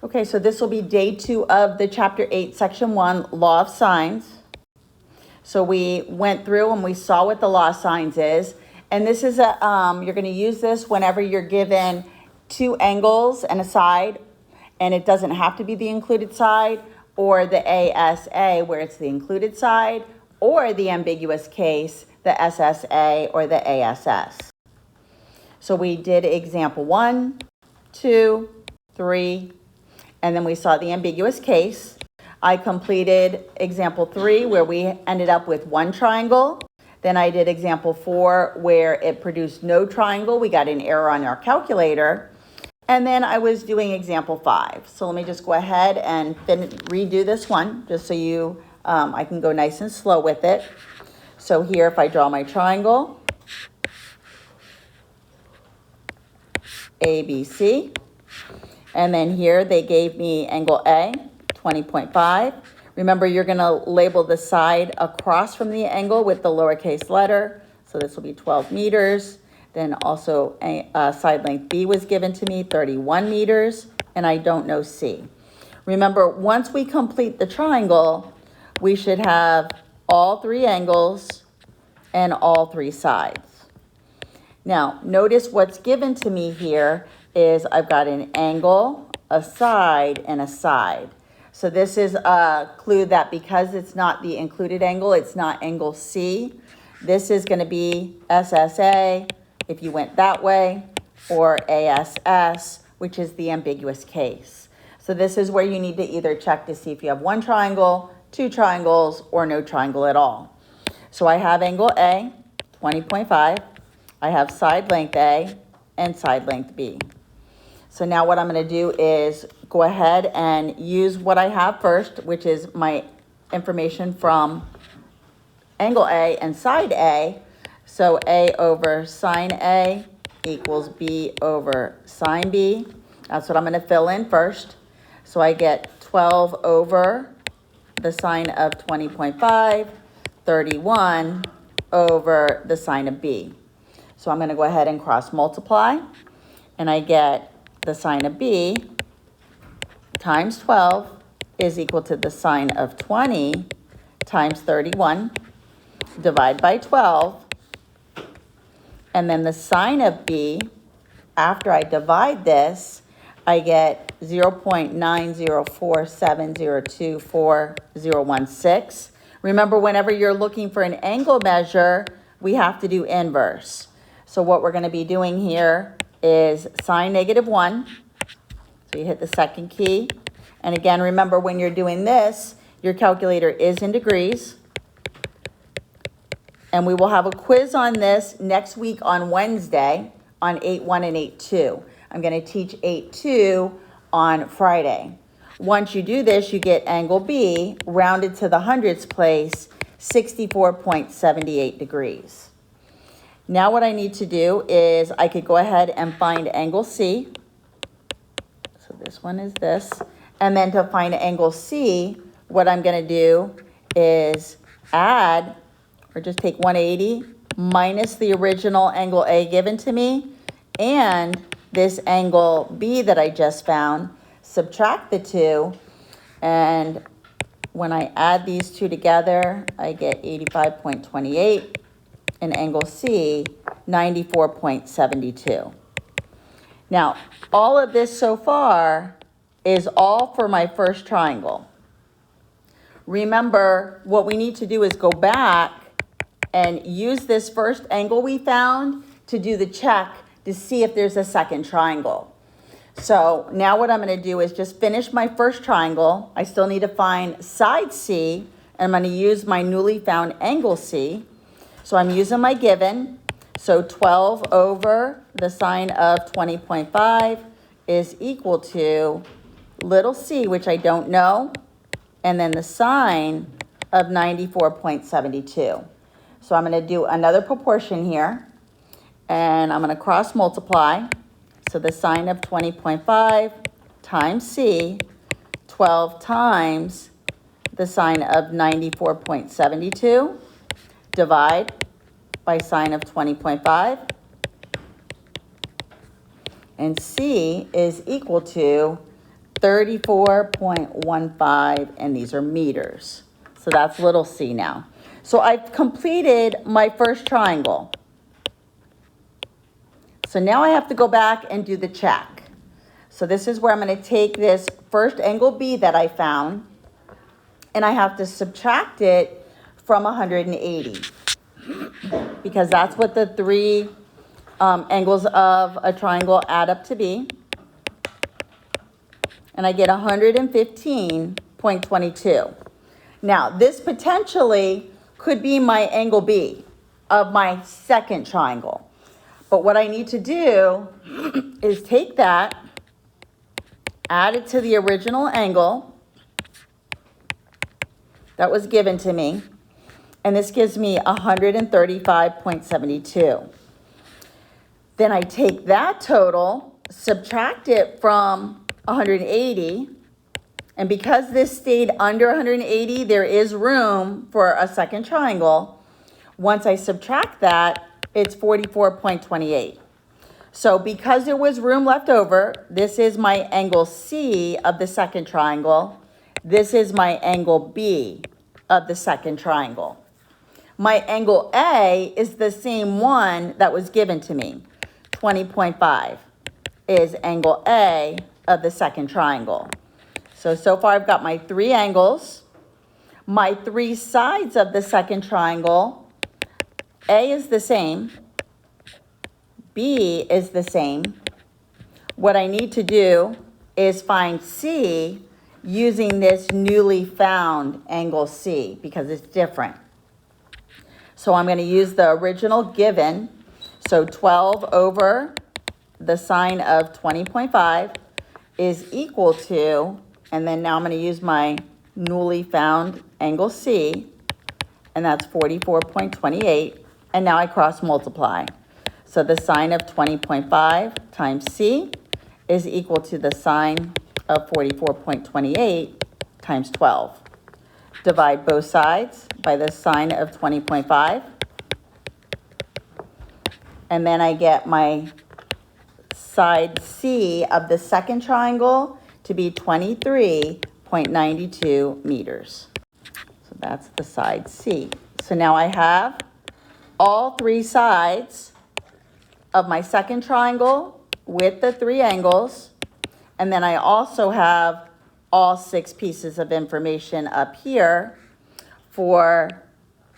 Okay, so this will be day 2 of the chapter 8, section 1, law of sines. So we went through and we saw what the law of sines is. And this is you're going to use this whenever you're given 2 angles and a side, and it doesn't have to be the included side, or the ASA where it's the included side, or the ambiguous case, the SSA or the ASS. So we did example 1, 2, 3, and then we saw the ambiguous case. I completed example 3 where we ended up with 1 triangle. Then I did example 4 where it produced no triangle. We got an error on our calculator. And then I was doing example 5. So let me just go ahead and redo this one just so I can go nice and slow with it. So here, if I draw my triangle, ABC, and then here they gave me angle A, 20.5. Remember, you're going to label the side across from the angle with the lowercase letter. So this will be 12 meters. Then also side length B was given to me, 31 meters, and I don't know C. Remember, once we complete the triangle, we should have all 3 angles and all 3 sides. Now, notice what's given to me here is I've got an angle, a side, and a side. So this is a clue that because it's not the included angle, it's not angle C. This is going to be SSA if you went that way, or ASS, which is the ambiguous case. So this is where you need to either check to see if you have 1 triangle, 2 triangles, or no triangle at all. So I have angle A, 20.5. I have side length A and side length B. So now what I'm going to do is go ahead and use what I have first, which is my information from angle A and side A. So A over sine A equals B over sine B. That's what I'm going to fill in first. So I get 12 over the sine of 20.5, 31 over the sine of B. So I'm going to go ahead and cross multiply, and I get the sine of B times 12 is equal to the sine of 20 times 31, divide by 12, and then the sine of B, after I divide this, I get 0.904702416. Remember, whenever you're looking for an angle measure, we have to do inverse. So what we're going to be doing here is sine -1. So you hit the second key. And again, remember when you're doing this, your calculator is in degrees. And we will have a quiz on this next week on Wednesday on 8.1 and 8.2. I'm going to teach 8.2 on Friday. Once you do this, you get angle B rounded to the hundredths place, 64.78 degrees. Now what I need to do is I could go ahead and find angle C. So this one is this. And then to find angle C, what I'm going to do is add, or just take 180 minus the original angle A given to me, and this angle B that I just found, subtract the 2, and when I add these 2 together, I get 85.28. And angle C, 94.72. Now, all of this so far is all for my first triangle. Remember, what we need to do is go back and use this first angle we found to do the check to see if there's a second triangle. So now what I'm going to do is just finish my first triangle. I still need to find side C, and I'm going to use my newly found angle C. So I'm using my given. So 12 over the sine of 20.5 is equal to little c, which I don't know, and then the sine of 94.72. So I'm going to do another proportion here, and I'm going to cross multiply. So the sine of 20.5 times c, 12 times the sine of 94.72, divide by sine of 20.5, and c is equal to 34.15, and these are meters. So that's little c now. So I've completed my first triangle. So now I have to go back and do the check. So this is where I'm going to take this first angle B that I found, and I have to subtract it from 180, because that's what the three angles of a triangle add up to be. And I get 115.22. Now, this potentially could be my angle B of my second triangle. But what I need to do is take that, add it to the original angle that was given to me, and this gives me 135.72. Then I take that total, subtract it from 180, and because this stayed under 180, there is room for a second triangle. Once I subtract that, it's 44.28. So because there was room left over, this is my angle C of the second triangle. This is my angle B of the second triangle. My angle A is the same one that was given to me. 20.5 is angle A of the second triangle. So far I've got my three angles. My three sides of the second triangle, A is the same, B is the same. What I need to do is find C using this newly found angle C because it's different. So I'm going to use the original given. So 12 over the sine of 20.5 is equal to, and then now I'm going to use my newly found angle C, and that's 44.28, and now I cross multiply. So the sine of 20.5 times C is equal to the sine of 44.28 times 12. Divide both sides by the sine of 20.5, and then I get my side C of the second triangle to be 23.92 meters. So that's the side C. So now I have all three sides of my second triangle with the three angles, and then I also have all 6 pieces of information up here for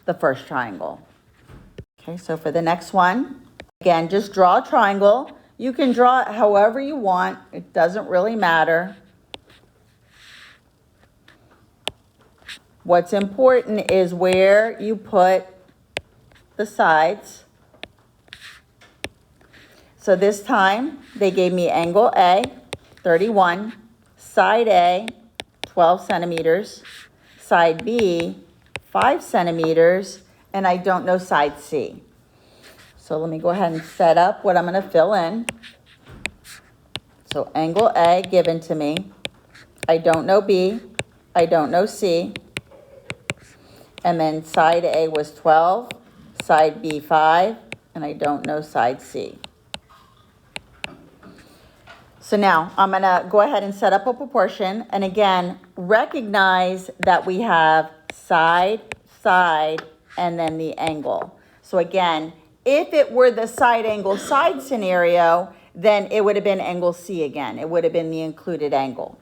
the first triangle. Okay, so for the next one, again, just draw a triangle. You can draw it however you want. It doesn't really matter. What's important is where you put the sides. So this time, they gave me angle A, 31, side A, 12 centimeters, side B, 5 centimeters, and I don't know side C. So let me go ahead and set up what I'm going to fill in. So angle A given to me. I don't know B. I don't know C. And then side A was 12, side B 5, and I don't know side C. So now I'm going to go ahead and set up a proportion. And again, recognize that we have side, side, and then the angle. So again, if it were the side angle side scenario, then it would have been angle C again. It would have been the included angle.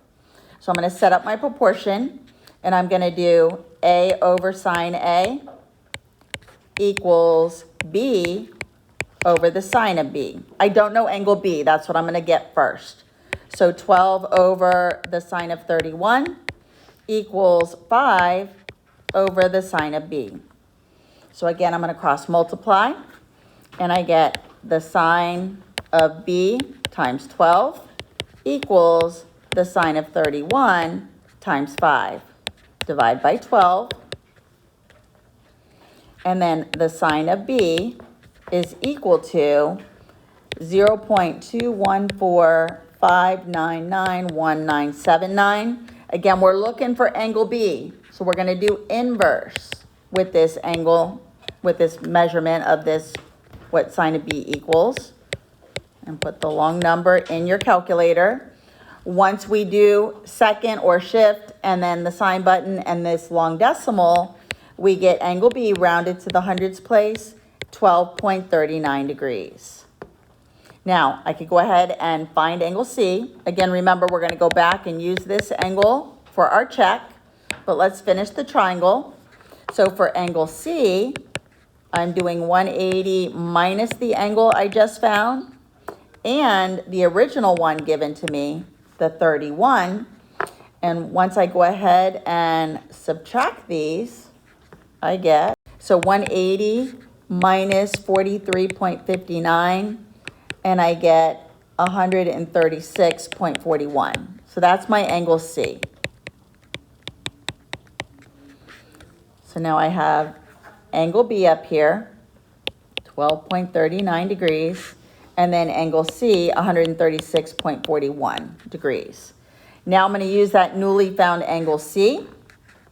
So I'm going to set up my proportion, and I'm going to do A over sine A equals B over the sine of B. I don't know angle B. That's what I'm going to get first. So 12 over the sine of 31 equals 5 over the sine of B. So again, I'm going to cross multiply, and I get the sine of B times 12 equals the sine of 31 times 5. Divide by 12. And then the sine of B is equal to 0.214599179. Again, we're looking for angle B. So we're going to do inverse with this angle, with this measurement of this, what sine of B equals. And put the long number in your calculator. once we do second or shift and then the sign button and this long decimal, we get angle B rounded to the hundredths place, 12.39 degrees. Now, I could go ahead and find angle C. Again, remember, we're going to go back and use this angle for our check, but let's finish the triangle. So for angle C, I'm doing 180 minus the angle I just found and the original one given to me, the 31. And once I go ahead and subtract these, I get, so 180 minus 43.59, and I get 136.41. So that's my angle C. So now I have angle B up here, 12.39 degrees, and then angle C, 136.41 degrees. Now I'm going to use that newly found angle C,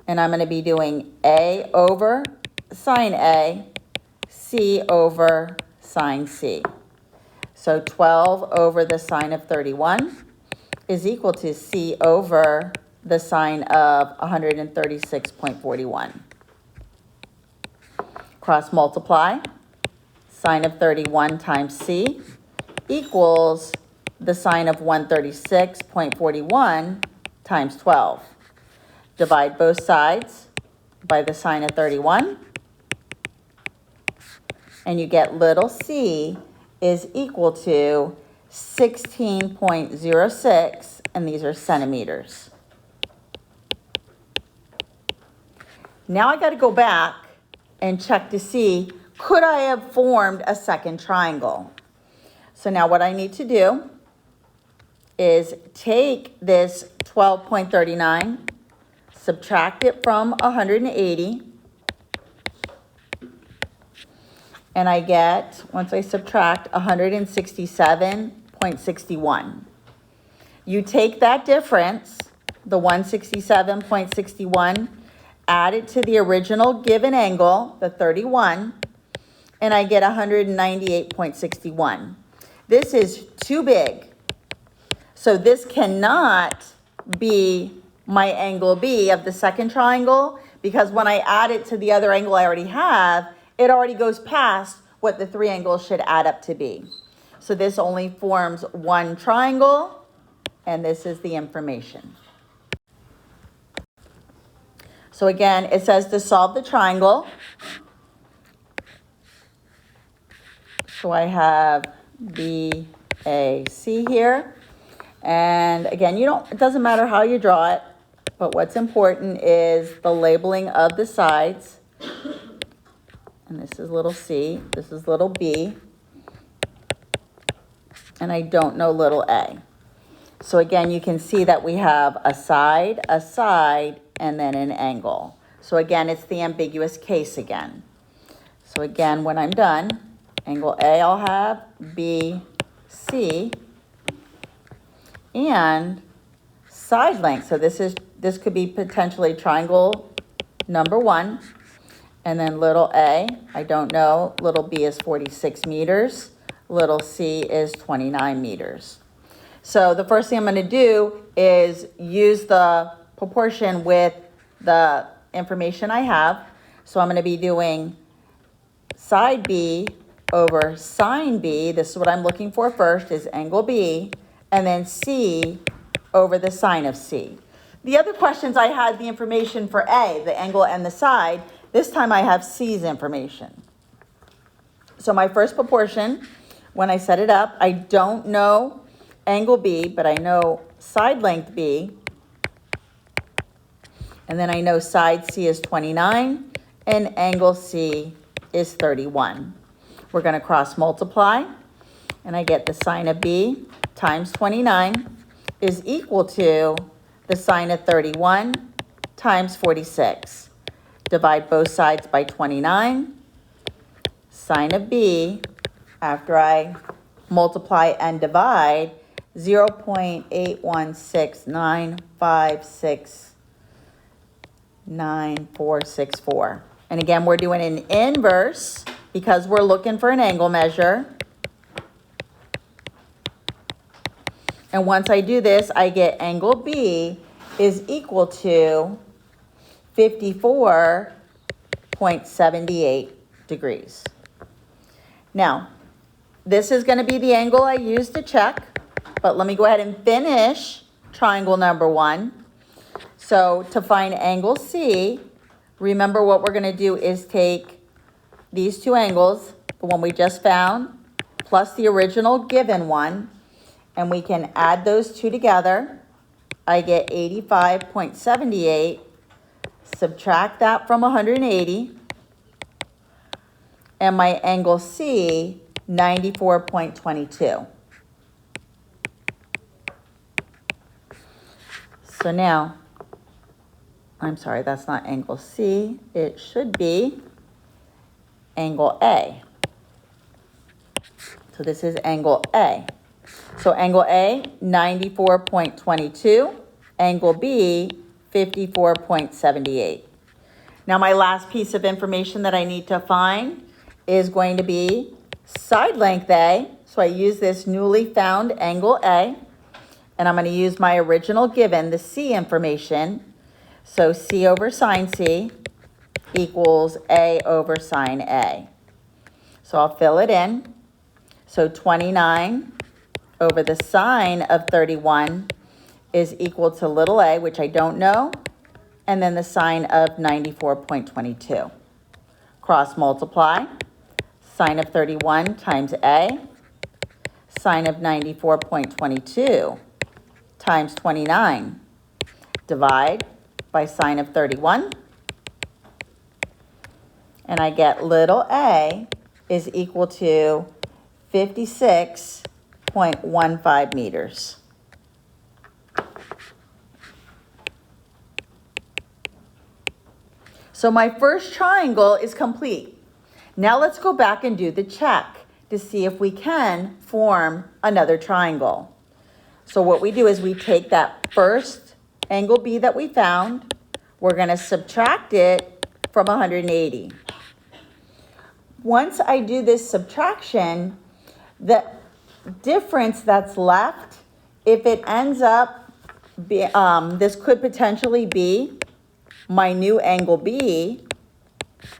and I'm going to be doing A over sine A, C over sine C. So 12 over the sine of 31 is equal to C over the sine of 136.41. Cross multiply, sine of 31 times C equals the sine of 136.41 times 12. Divide both sides by the sine of 31, and you get little c is equal to 16.06, and these are centimeters. Now I got to go back and check to see, could I have formed a second triangle? So now what I need to do is take this 12.39, subtract it from 180, and I get, once I subtract, 167.61. You take that difference, the 167.61, add it to the original given angle, the 31, and I get 198.61. This is too big. So this cannot be my angle B of the second triangle, because when I add it to the other angle I already have, it already goes past what the three angles should add up to be. So this only forms one triangle, and this is the information. So again, it says to solve the triangle. So I have BAC here. And again, it doesn't matter how you draw it, but what's important is the labeling of the sides. And this is little c, this is little b, and I don't know little a. So again, you can see that we have a side, and then an angle. So again, it's the ambiguous case again. So again, when I'm done, angle A I'll have, B, C, and side length. So this could be potentially triangle number 1. And then little a, I don't know, little b is 46 meters, little c is 29 meters. So the first thing I'm going to do is use the proportion with the information I have. So I'm going to be doing side b over sine b. This is what I'm looking for first, is angle b, and then c over the sine of c. The other questions I had the information for a, the angle and the side. This time I have C's information. So my first proportion, when I set it up, I don't know angle B, but I know side length B. And then I know side C is 29 and angle C is 31. We're going to cross multiply, and I get the sine of B times 29 is equal to the sine of 31 times 46. Divide both sides by 29. Sine of B, after I multiply and divide, 0.81695699464. And again, we're doing an inverse because we're looking for an angle measure. And once I do this, I get angle B is equal to 54.78 degrees. Now, this is going to be the angle I use to check, but let me go ahead and finish triangle number 1. So to find angle C, remember what we're going to do is take these two angles, the one we just found, plus the original given one, and we can add those two together. I get 85.78, subtract that from 180, and my angle C, 94.22. So now, I'm sorry, that's not angle C. It should be angle A. So this is angle A. So angle A, 94.22. Angle B, 54.78. Now my last piece of information that I need to find is going to be side length A. So I use this newly found angle A, and I'm going to use my original given, the C information. So C over sine C equals A over sine A. So I'll fill it in. So 29 over the sine of 31 is equal to little a, which I don't know, and then the sine of 94.22. Cross multiply, sine of 31 times a, sine of 94.22 times 29, divide by sine of 31, and I get little a is equal to 56.15 meters. So my first triangle is complete. Now let's go back and do the check to see if we can form another triangle. So what we do is we take that first angle B that we found, we're going to subtract it from 180. Once I do this subtraction, the difference that's left, if it ends up, this could potentially be my new angle B.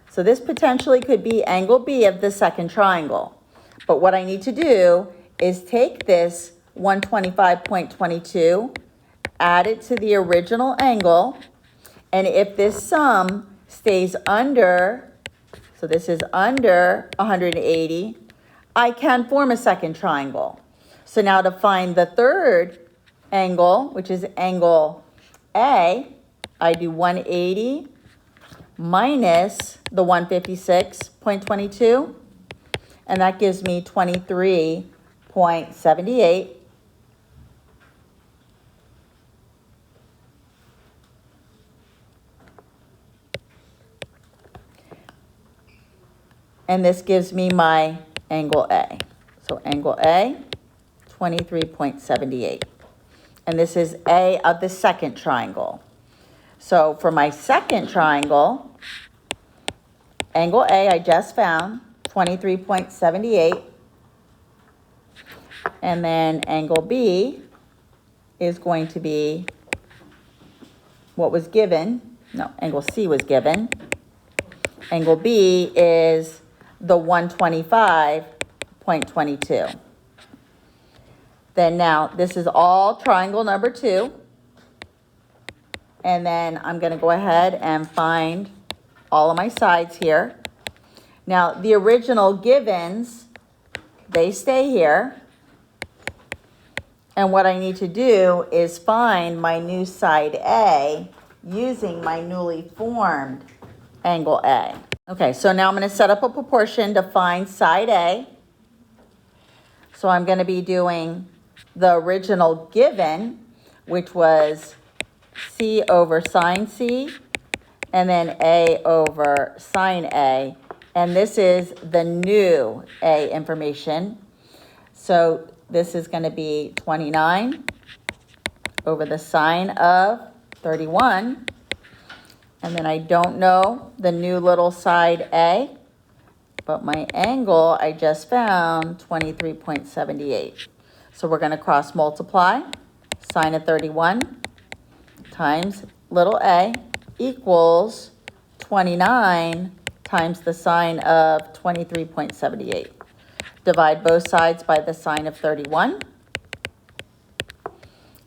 So this potentially could be angle B of the second triangle. But what I need to do is take this 125.22, add it to the original angle, and if this sum stays under, so this is under 180, I can form a second triangle. So now to find the third angle, which is angle A, I do 180 minus the 156.22, and that gives me 23.78. And this gives me my angle A. So angle A, 23.78. And this is A of the second triangle. So for my second triangle, angle A I just found, 23.78. And then angle B is going to be what was given. No, angle C was given. Angle B is the 125.22. Then now, this is all triangle number 2. And then I'm going to go ahead and find all of my sides here. Now, the original givens, they stay here. And what I need to do is find my new side A using my newly formed angle A. Okay, so now I'm going to set up a proportion to find side A. So I'm going to be doing the original given, which was C over sine C, and then A over sine A. And this is the new A information. So this is going to be 29 over the sine of 31. And then I don't know the new little side A, but my angle I just found, 23.78. So we're going to cross multiply sine of 31 times little a equals 29 times the sine of 23.78. Divide both sides by the sine of 31.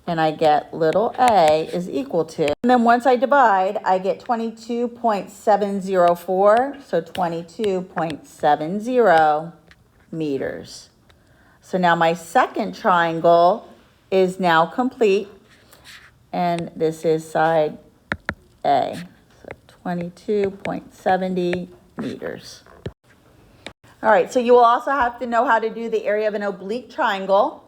And I get little a is equal to, and then once I divide, I get 22.704, so 22.70 meters. So now my second triangle is now complete, and this is side A, so 22.70 meters. All right, so you will also have to know how to do the area of an oblique triangle.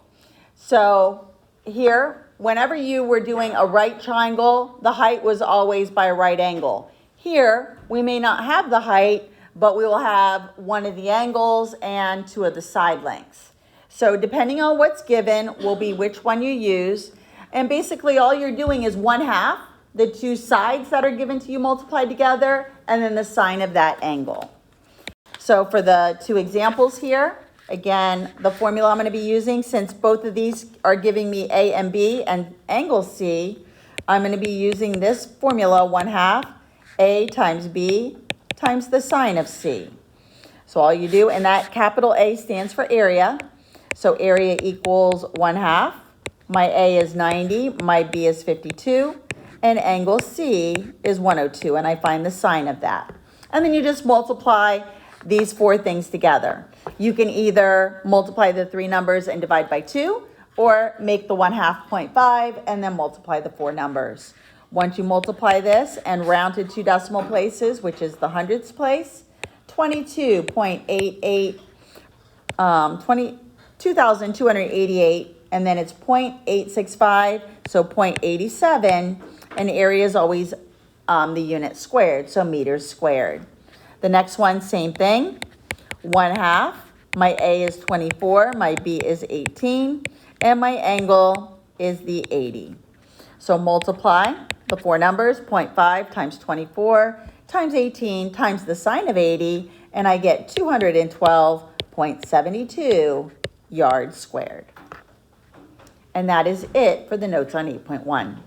So here, whenever you were doing a right triangle, the height was always by a right angle. Here, we may not have the height, but we will have one of the angles and two of the side lengths. So depending on what's given will be which one you use. And basically all you're doing is 1/2, the two sides that are given to you multiplied together, and then the sine of that angle. So for the two examples here, again, the formula I'm going to be using, since both of these are giving me A and B and angle C, I'm going to be using this formula 1/2 A times B times the sine of C. So all you do, and that capital A stands for area. So area equals 1/2. My A is 90, my B is 52, and angle C is 102, and I find the sine of that. And then you just multiply these four things together. You can either multiply the three numbers and divide by 2, or make the 1/2 0.5 and then multiply the four numbers. Once you multiply this and round to two decimal places, which is the hundredths place, 22,288, and then it's 0.865, so 0.87, and area is always the unit squared, so meters squared. The next one, same thing, 1/2. My A is 24, my B is 18, and my angle is the 80. So multiply the four numbers, 0.5 times 24 times 18 times the sine of 80, and I get 212.72 yards squared. And that is it for the notes on 8.1.